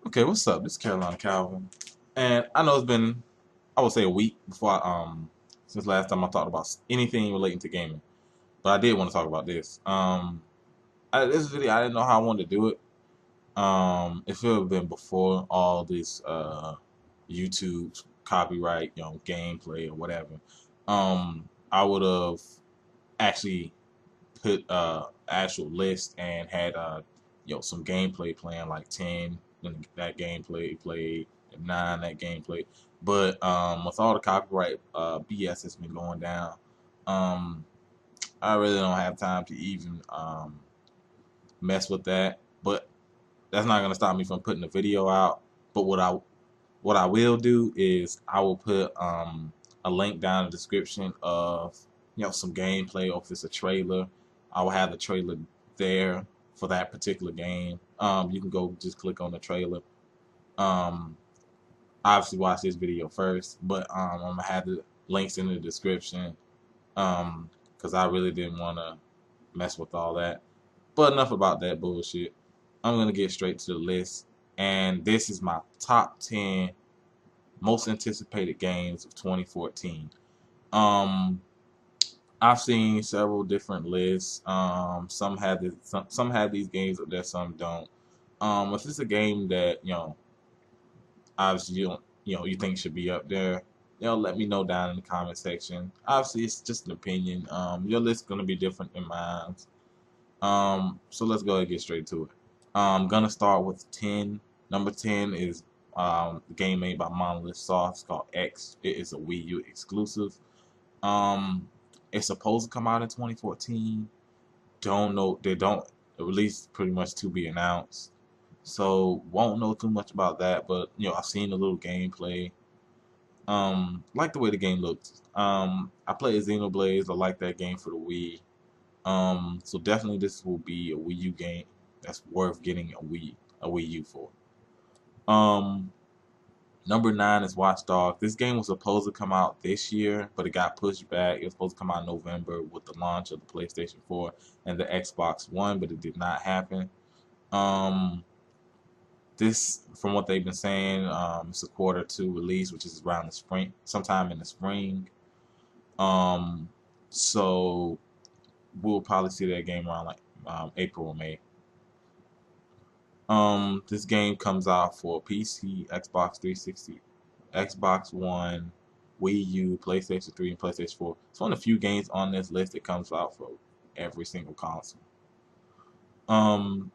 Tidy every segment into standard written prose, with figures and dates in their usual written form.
Okay, what's up? This is Carolina Calvin, and I know it's been, I would say, a week before since last time I talked about anything relating to gaming. But I did want to talk about this. This video I didn't know how I wanted to do it. It should have been before all this YouTube copyright, gameplay or whatever. I would have actually put actual list and had some gameplay playing like 10 and that gameplay played and 9 that gameplay, but with all the copyright BS that's been going down, um I really don't have time to even mess with that. But that's not gonna stop me from putting the video out. But what I will do is I will put a link down in the description of some gameplay, or if it's a trailer, I will have the trailer there for that particular game. You can go just click on the trailer. Um, Obviously watch this video first, but I'm gonna have the links in the description because I really didn't want to mess with all that. But enough about that bullshit. I'm gonna get straight to the list, and this is my top 10 most anticipated games of 2014. Um, I've seen several different lists. Some have these games up there, some don't. If it's a game that obviously you think should be up there, let me know down in the comment section. Obviously, it's just an opinion. Your list's gonna be different than mine. So let's go ahead and get straight to it. I'm gonna start with 10. Number 10 is the game made by Monolith Soft. It's called X. It is a Wii U exclusive. Um, it's supposed to come out in 2014. Don't know. They don't release pretty much to be announced. So won't know too much about that. But I've seen a little gameplay. Like the way the game looks. I played Xenoblade. I like that game for the Wii. So definitely this will be a Wii U game that's worth getting a Wii U for. Um, Number 9 is Watch Dogs. This game was supposed to come out this year, but it got pushed back. It was supposed to come out in November with the launch of the PlayStation 4 and the Xbox One, but it did not happen. Um, this, from what they've been saying, it's a quarter 2 release, which is around the spring, sometime in the spring. Um, so we'll probably see that game around like April or May. This game comes out for PC, Xbox 360, Xbox One, Wii U, PlayStation 3, and PlayStation 4. It's one of the few games on this list that comes out for every single console. Um,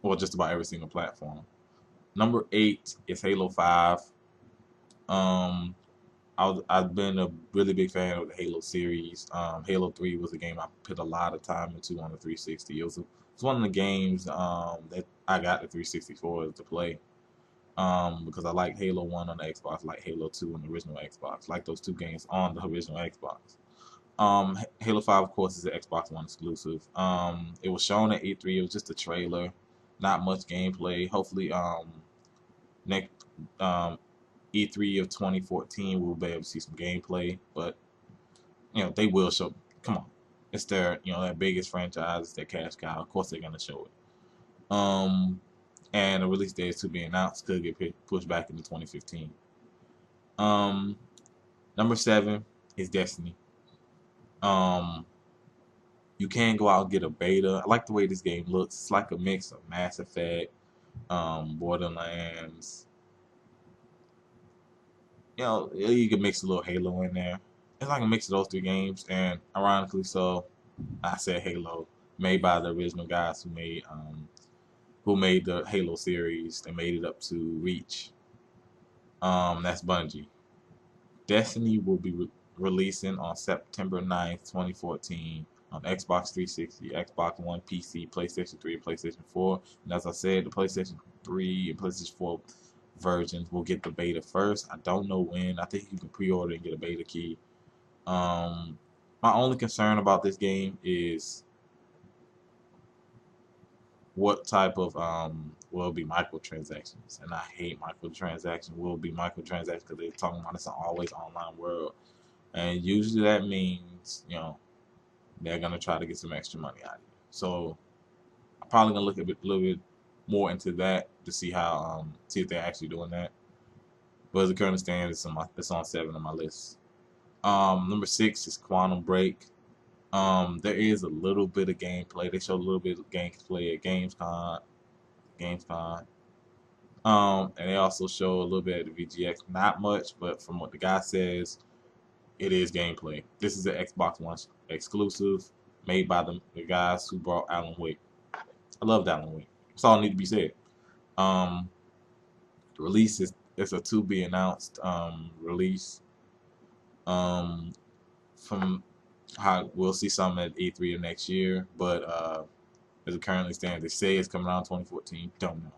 or just about every single platform. Number 8 is Halo 5. Um, I've been a really big fan of the Halo series. Halo 3 was a game I put a lot of time into on the 360. It's one of the games that I got the 360 for to play. Because I like Halo 1 on the Xbox, like Halo 2 on the original Xbox, like those two games on the original Xbox. Halo 5, of course, is an Xbox One exclusive. It was shown at E3. It was just a trailer, not much gameplay. Hopefully, next E3 of 2014, we'll be able to see some gameplay. But they will show. Come on, it's their biggest franchise, it's their cash cow. Of course, they're gonna show it. And the release date is to be announced. Could get pushed back into 2015. Um, Number 7 is Destiny. Um, you can go out and get a beta. I like the way this game looks. It's like a mix of Mass Effect, Borderlands. You can mix a little Halo in there. It's like a mix of those three games. And ironically, so I said Halo, made by the original guys who made the Halo series. They made it up to Reach. That's Bungie. Destiny will be releasing on September 9th, 2014 on Xbox 360, Xbox One, PC, PlayStation 3, and PlayStation 4. And as I said, the PlayStation 3 and PlayStation 4 versions will get the beta first. I don't know when. I think you can pre-order and get a beta key. My only concern about this game is what type of will be microtransactions, and I hate microtransactions. Will be microtransactions because they're talking about it's an always online world, and usually that means they're gonna try to get some extra money out of you. So I'm probably gonna look at it a little bit more into that to see how see if they're actually doing that. But as it currently stands, it's on 7 on my list. Number 6 is Quantum Break. There is a little bit of gameplay. They showed a little bit of gameplay at Gamescom. And they also show a little bit of the VGX. Not much, but from what the guy says, it is gameplay. This is an Xbox One exclusive, made by the guys who brought Alan Wake. I loved Alan Wake. That's all need to be said. The release is it's a to be announced release. From how we'll see something at E3 of next year, but as it currently stands, they say it's coming out in 2014. Don't know.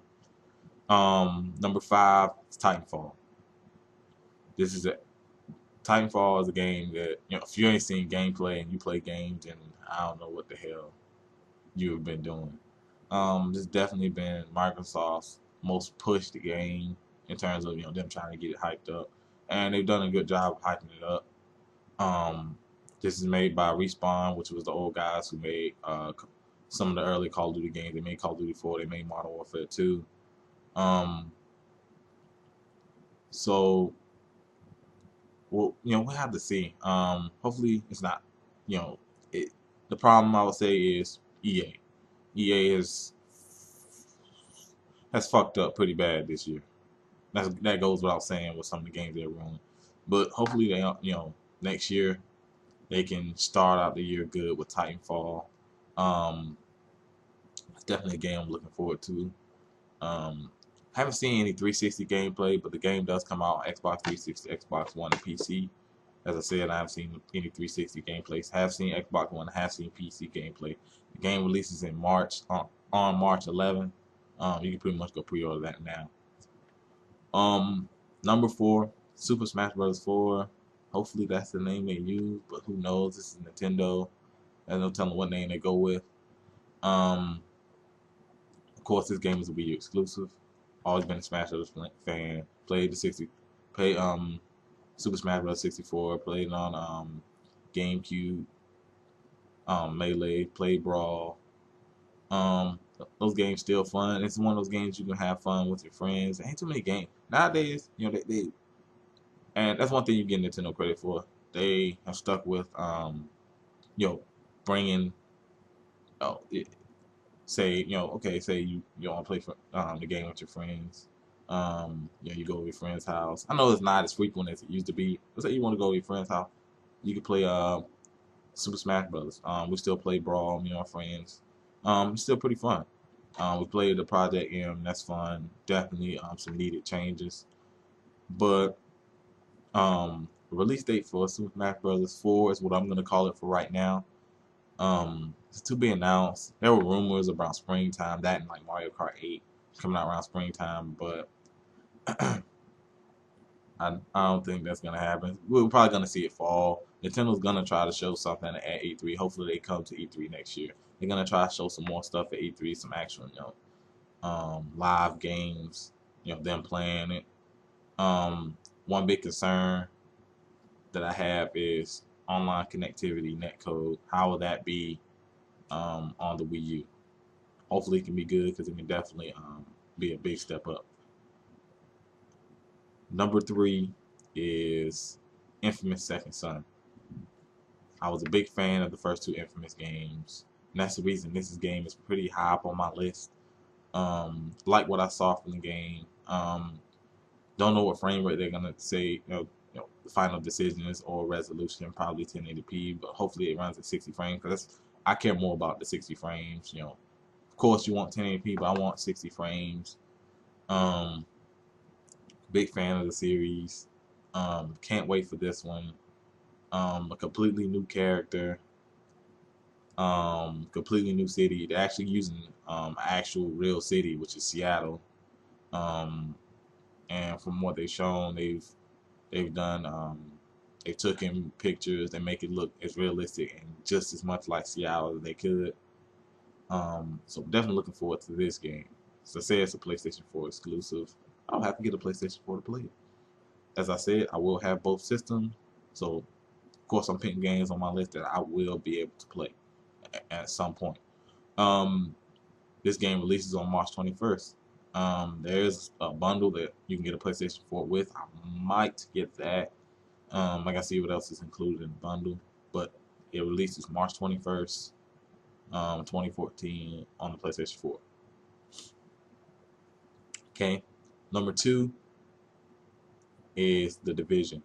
Number 5 is TitanFall. This is a Titanfall is a game that, if you ain't seen gameplay and you play games, and I don't know what the hell you have been doing. This definitely been Microsoft's most pushed game in terms of them trying to get it hyped up, and they've done a good job of hyping it up. This is made by Respawn, which was the old guys who made some of the early Call of Duty games. They made Call of Duty 4, they made Modern Warfare 2. So well, we'll have to see. Hopefully it's not, the problem I would say is EA. EA has fucked up pretty bad this year. That goes without saying with some of the games they're running. But hopefully they, next year they can start out the year good with Titanfall. It's definitely a game I'm looking forward to. Haven't seen any 360 gameplay, but the game does come out on Xbox 360, Xbox One, and PC. As I said, I haven't seen any 360 gameplays. Have seen Xbox One, have seen PC gameplay. The game releases in March, on March 11. You can pretty much go pre-order that now. Number 4, Super Smash Bros. 4. Hopefully that's the name they use, but who knows? This is Nintendo. There's no telling what name they go with. Of course, this game is a Wii U exclusive. Always been a Smash Bros. Fan. Played Super Smash Bros. 64. Played on GameCube. Melee. Played Brawl. Those games still fun. It's one of those games you can have fun with your friends. There ain't too many games nowadays. And that's one thing you get Nintendo credit for. They have stuck with bringing say you want to play for, the game with your friends. You go to your friend's house. I know it's not as frequent as it used to be. But say you want to go to your friend's house, you can play Super Smash Bros. We still play Brawl, our friends. It's still pretty fun. We played the Project M. That's fun. Definitely some needed changes. But release date for Super Smash Bros. 4 is what I'm gonna call it for right now. It's to be announced. There were rumors about springtime, that and like Mario Kart 8 coming out around springtime, but I don't think that's gonna happen. We're probably gonna see it fall. Nintendo's gonna try to show something at E3. Hopefully they come to E3 next year. They're gonna try to show some more stuff at E3, some actual live games, them playing it. One big concern that I have is online connectivity, netcode. How will that be on the Wii U? Hopefully it can be good, because it can definitely be a big step up. Number 3 is Infamous Second Son. I was a big fan of the first 2 Infamous games, and that's the reason this game is pretty high up on my list. Like what I saw from the game. Don't know what frame rate they're gonna say. The final decision is, or resolution, probably 1080p, but hopefully it runs at 60 frames, because I care more about the 60 frames. Of course you want 1080p, but I want 60 frames. Big fan of the series. Can't wait for this one. A completely new character. Completely new city. They're actually using actual real city, which is Seattle. And from what they've shown, they've done. They took in pictures. They make it look as realistic and just as much like Seattle as they could. So definitely looking forward to this game. As I said, it's a PlayStation 4 exclusive. I'll have to get a PlayStation 4 to play it. As I said, I will have both systems. So, of course, I'm picking games on my list that I will be able to play at some point. this game releases on March 21st. There's a bundle that you can get a PlayStation 4 with. I might get that. I gotta see what else is included in the bundle, but it releases March 21st, 2014 on the PlayStation 4. Okay, number two is The Division.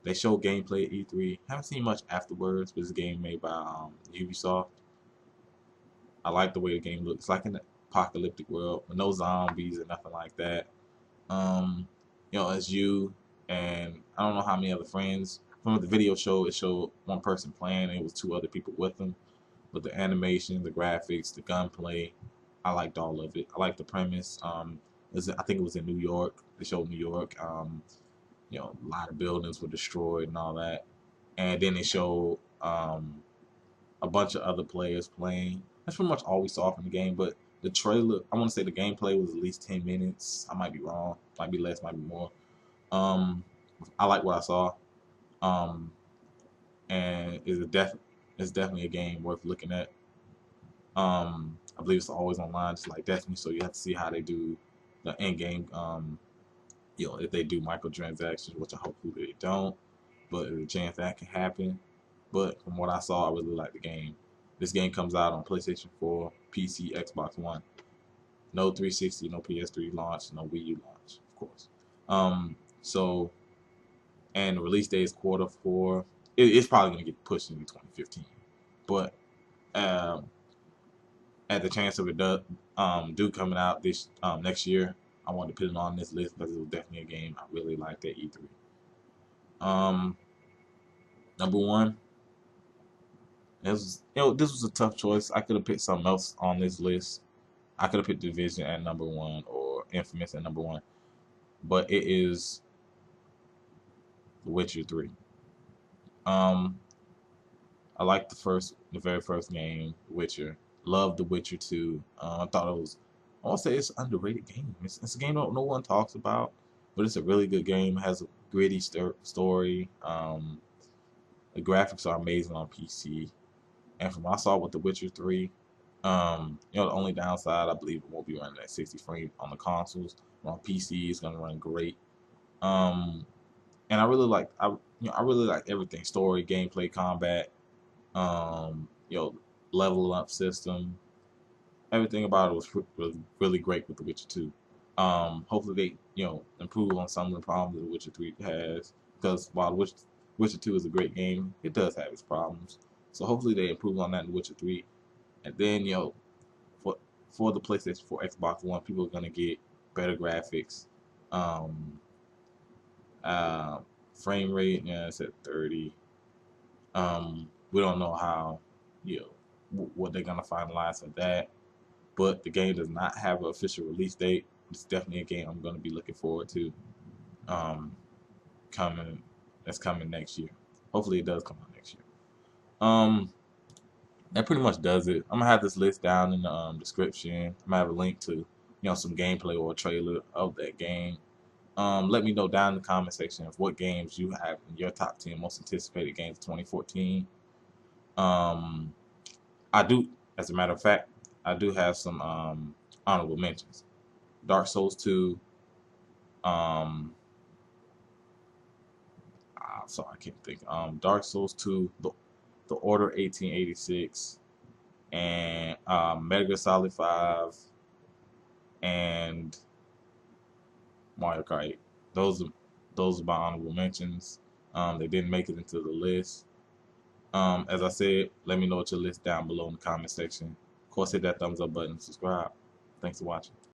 They showed gameplay at E3. Haven't seen much afterwards, but this game made by Ubisoft. I like the way the game looks. It's like an apocalyptic world with no zombies or nothing like that. As you and I don't know how many other friends. From the video show, it showed one person playing and it was two other people with them. But the animation, the graphics, the gunplay, I liked all of it. I liked the premise. I think it was in New York. They showed New York. A lot of buildings were destroyed and all that. And then they showed a bunch of other players playing. That's pretty much all we saw from the game. But the trailer, I want to say the gameplay was at least 10 minutes. I might be wrong. Might be less, might be more. I like what I saw. And it's definitely a game worth looking at. I believe it's always online, just like Destiny. So you have to see how they do the end game. If they do microtransactions, which I hope they don't, but there's a chance that can happen. But from what I saw, I really like the game. This game comes out on PlayStation 4, PC, Xbox One. No 360, no PS3 launch, no Wii U launch, of course. And the release date is Q4. It's probably going to get pushed into 2015. But at the chance of it do coming out this next year, I wanted to put it on this list because it was definitely a game I really liked at E3. Number one, this was a tough choice. I could have picked something else on this list. I could have picked Division at number one or Infamous at number one, but it is The Witcher 3. I liked the very first game, Witcher. Loved The Witcher 2. I thought it was, I want to say it's an underrated game. It's a game that no one talks about, but it's a really good game. It has a gritty story. The graphics are amazing on PC. And from what I saw with The Witcher 3, the only downside, I believe it won't be running at 60 frames on the consoles. But on PC, it's gonna run great. And I really like everything: story, gameplay, combat, um, you know, level up system. Everything about it was really great with The Witcher 2. Hopefully they improve on some of the problems that The Witcher 3 has, because while Witcher 2 is a great game, it does have its problems. So hopefully they improve on that in Witcher 3. And then for the PlayStation 4, Xbox One, people are gonna get better graphics. Um, uh, Frame rate, yeah, it's at 30. We don't know how, what they're gonna finalize for that. But the game does not have an official release date. It's definitely a game I'm gonna be looking forward to. Um, coming, that's coming next year. Hopefully, it does come out next year. Um, that pretty much does it. I'm gonna have this list down in the description. I'm gonna have a link to some gameplay or a trailer of that game. Let me know down in the comment section of what games you have in your top 10 most anticipated games of 2014. Um, I do, as a matter of fact, I do have some honorable mentions. Dark Souls 2. Sorry, I can't think. Dark Souls 2, the Order 1886, and Metal Gear Solid 5, and Mario Kart 8. Those are my honorable mentions. They didn't make it into the list. As I said, let me know what your list down below in the comment section. Of course, hit that thumbs up button, subscribe. Thanks for watching.